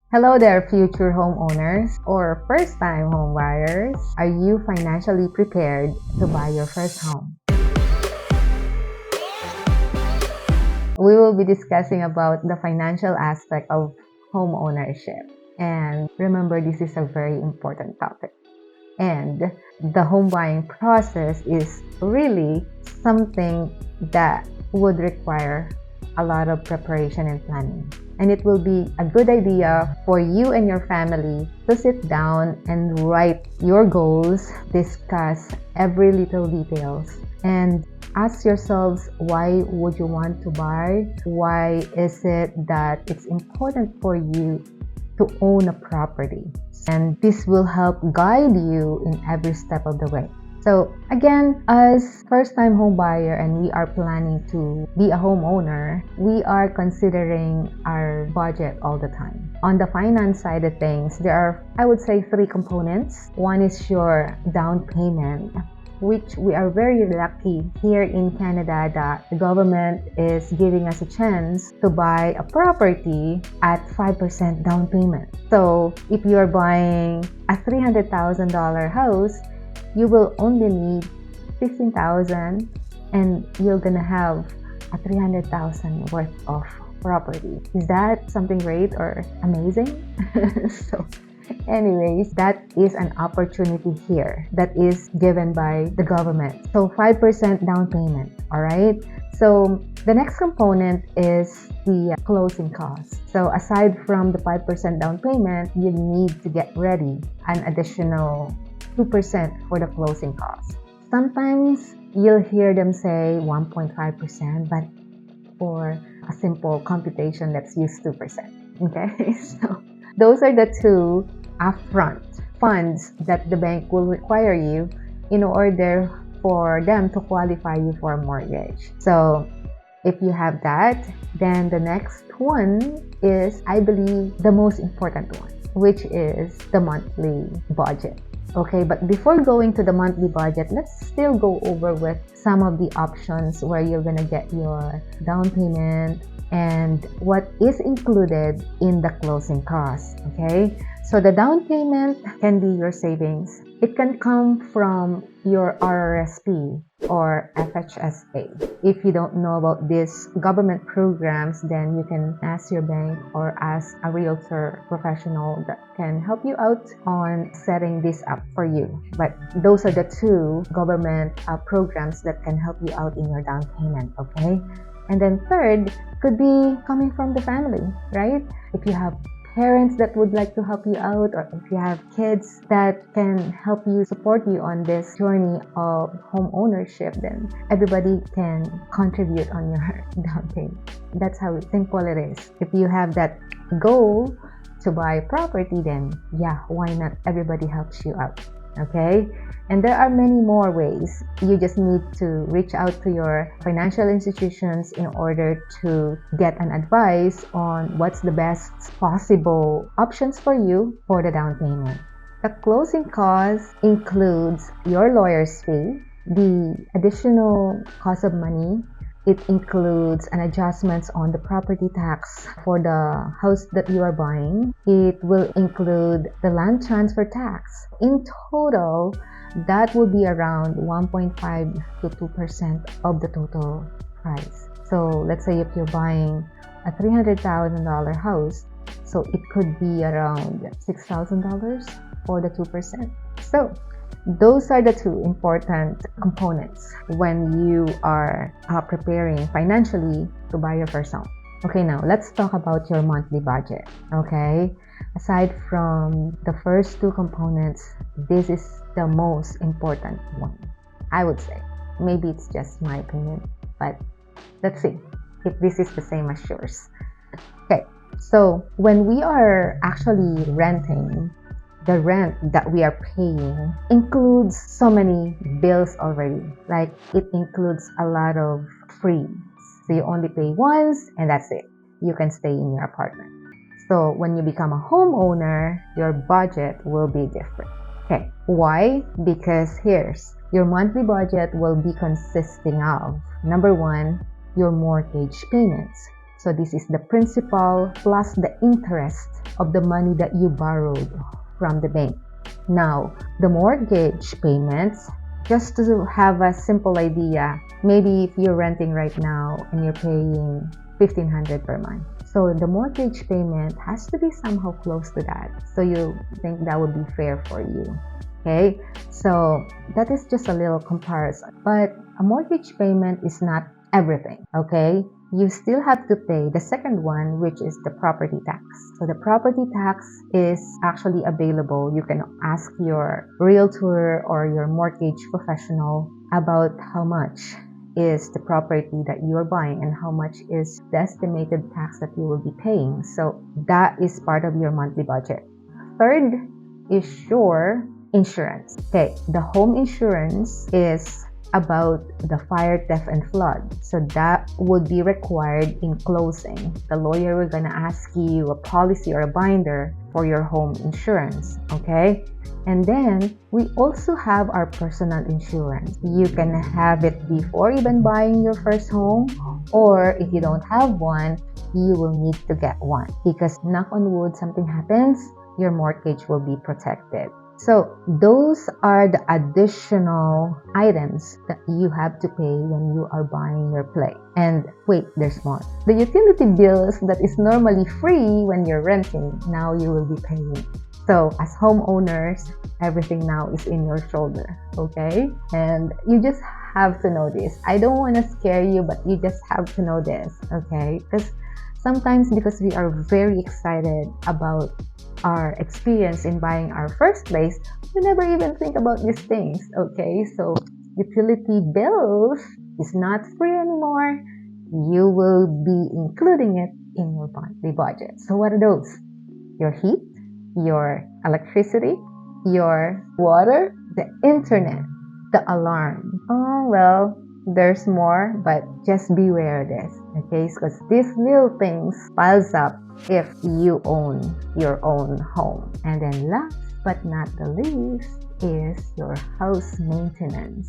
Hello there, future homeowners or first-time home buyers. Are you financially prepared to buy your first home? We will be discussing about the financial aspect of home ownership. And remember, this is a very important topic. And the home buying process is really something that would require a lot of preparation and planning. And it will be a good idea for you and your family to sit down and write your goals, discuss every little details, and ask yourselves, why would you want to buy? Why is it that it's important for you to own a property? And this will help guide you in every step of the way. So again, as first-time home buyer and we are planning to be a homeowner, we are considering our budget all the time. On the finance side of things, there are, I would say, three components. One is your down payment, which we are very lucky here in Canada that the government is giving us a chance to buy a property at 5% down payment. So if you are buying a $300,000 house, you will only need $15,000 and you're gonna have a $300,000 worth of property. Is that something great or amazing? So anyways, that is an opportunity here that is given by the government. So 5% down payment, all right? So the next component is the closing costs. So aside from the 5% down payment, you need to get ready an additional 2% for the closing costs. Sometimes you'll hear them say 1.5%, but for a simple computation, let's use 2%. Okay, so those are the two upfront funds that the bank will require you in order for them to qualify you for a mortgage. So if you have that, then the next one is, I believe, the most important one, which is the monthly budget. Okay, but before going to the monthly budget, let's still go over with some of the options where you're gonna get your down payment and what is included in the closing costs. Okay, so the down payment can be your savings. It can come from your RRSP or FHSA. If you don't know about these government programs, then you can ask your bank or ask a realtor professional that can help you out on setting this up for you. But those are the two government programs that can help you out in your down payment, okay? And then third could be coming from the family, right? If you have parents that would like to help you out, or if you have kids that can help you, support you on this journey of home ownership, then everybody can contribute on your down payment. That's how simple it is. If you have that goal to buy a property, then yeah, why not? Everybody helps you out. Okay, and there are many more ways. You just need to reach out to your financial institutions in order to get an advice on what's the best possible options for you for the down payment. The closing cost includes your lawyer's fee, the additional cost of money. It includes an adjustments on the property tax for the house that you are buying. It will include the land transfer tax. In total, that will be around 1.5 to 2% of the total price. So let's say if you're buying a $300,000 house, so it could be around $6,000 for the 2%. So those are the two important components when you are preparing financially to buy your first home. Okay, now let's talk about your monthly budget. Okay, aside from the first two components, this is the most important one, I would say. Maybe it's just my opinion, but let's see if this is the same as yours. Okay, so when we are actually renting, the rent that we are paying includes so many bills already. Like it includes a lot of fees. So you only pay once and that's it. You can stay in your apartment. So when you become a homeowner, your budget will be different. Okay, why? Because here's your monthly budget will be consisting of, number one, your mortgage payments. So this is the principal plus the interest of the money that you borrowed from the bank. Now, the mortgage payments, just to have a simple idea, maybe if you're renting right now and you're paying $1,500 per month. So the mortgage payment has to be somehow close to that. So you think that would be fair for you. Okay, so that is just a little comparison. But a mortgage payment is not everything, okay? You still have to pay the second one, which is the property tax. So the property tax is actually available. You can ask your realtor or your mortgage professional about how much is the property that you are buying and how much is the estimated tax that you will be paying. So that is part of your monthly budget. Third is your insurance. Okay, the home insurance is about the fire, theft, and flood. So that would be required in closing. The lawyer will gonna ask you a policy or a binder for your home insurance, okay? And then we also have our personal insurance. You can have it before even buying your first home, or if you don't have one, you will need to get one because knock on wood, something happens, your mortgage will be protected. So those are the additional items that you have to pay when you are buying your place. And wait, there's more. The utility bills that is normally free when you're renting, now you will be paying. So as homeowners, everything now is in your shoulder, okay? And you just have to know this. I don't want to scare you, but you just have to know this, okay? Because sometimes because we are very excited about our experience in buying our first place, we never even think about these things, okay? So utility bills is not free anymore. You will be including it in your monthly budget. So what are those? Your heat, your electricity, your water, the internet, the alarm. Oh, well, there's more, but just beware of this, okay? Because these little things piles up if you own your own home. And then last but not the least is your house maintenance.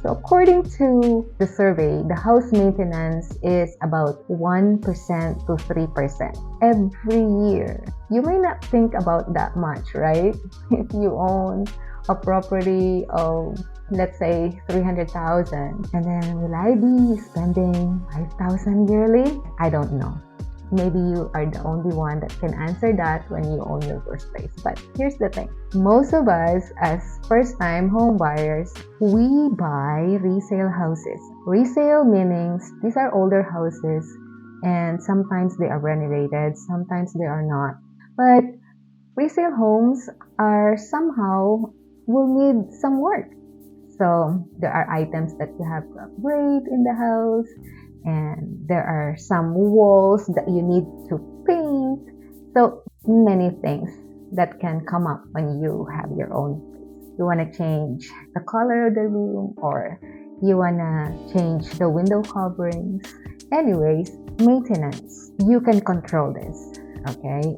So according to the survey, the house maintenance is about 1% to 3% every year. You may not think about that much, right? If you own a property of, let's say, 300,000, and then will I be spending 5,000 yearly? I don't know. Maybe you are the only one that can answer that when you own your first place. But here's the thing. Most of us as first-time home buyers, we buy resale houses. Resale meanings these are older houses and sometimes they are renovated, sometimes they are not. But resale homes are somehow will need some work. So there are items that you have to upgrade in the house, and there are some walls that you need to paint. So many things that can come up when you have your own place. You want to change the color of the room, or you want to change the window coverings. Anyways, maintenance. You can control this, okay?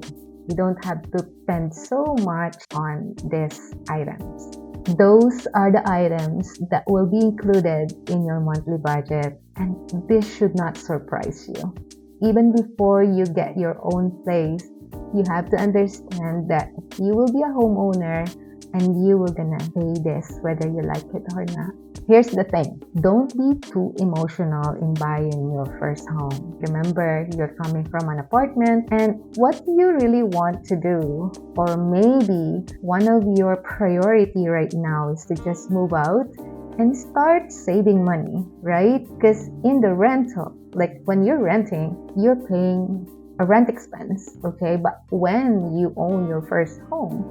You don't have to spend so much on these items. Those are the items that will be included in your monthly budget, and this should not surprise you. Even before you get your own place, you have to understand that you will be a homeowner and you will gonna pay this whether you like it or not. Here's the thing, don't be too emotional in buying your first home. Remember, you're coming from an apartment, and what do you really want to do? Or maybe one of your priority right now is to just move out and start saving money, right? Because in the rental, like when you're renting, you're paying a rent expense, okay? But when you own your first home,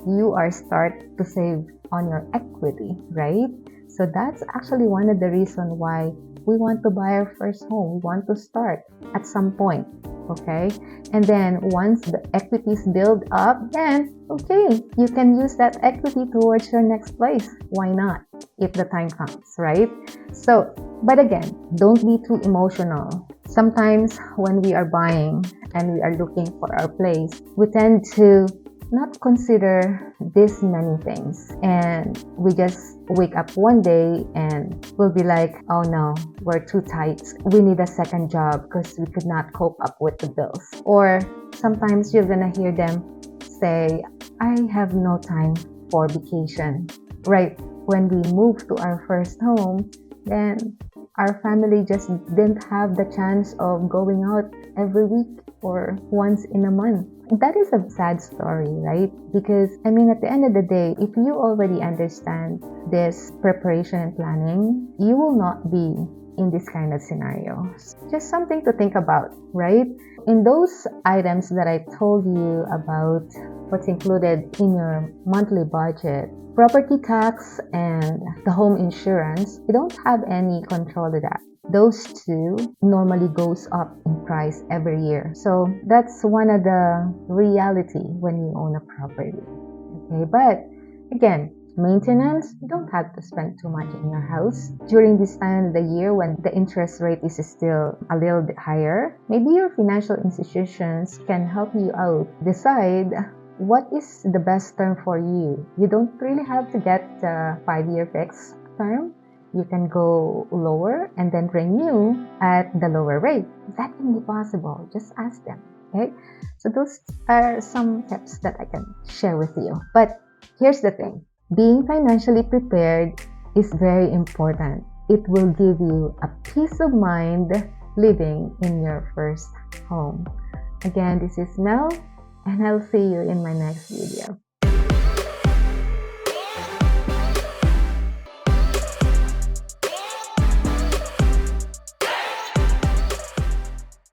you are start to save on your equity, right? So that's actually one of the reasons why we want to buy our first home. We want to start at some point, okay? And then once the equities build up, then okay, you can use that equity towards your next place. Why not? If the time comes, right? So, but again, don't be too emotional. Sometimes when we are buying and we are looking for our place, we tend to not consider this many things, and we just wake up one day and we'll be like, oh no, we're too tight, we need a second job because we could not cope up with the bills. Or sometimes you're gonna hear them say, I have no time for vacation. Right when we moved to our first home, then our family just didn't have the chance of going out every week or once in a month. That is a sad story, right? Because, I mean, at the end of the day, if you already understand this preparation and planning, you will not be in this kind of scenarios. Just something to think about, right? In those items that I told you about, what's included in your monthly budget, property tax and the home insurance, you don't have any control of that. Those two normally goes up in price every year. So that's one of the reality when you own a property. Okay, but again, maintenance, you don't have to spend too much in your house. During this time of the year when the interest rate is still a little bit higher, maybe your financial institutions can help you out. Decide what is the best term for you. You don't really have to get a 5-year fixed term. You can go lower and then renew at the lower rate. That can be possible. Just ask them. Okay? So those are some tips that I can share with you. But here's the thing. Being financially prepared is very important. It will give you a peace of mind living in your first home. Again, this is Mel, and I'll see you in my next video.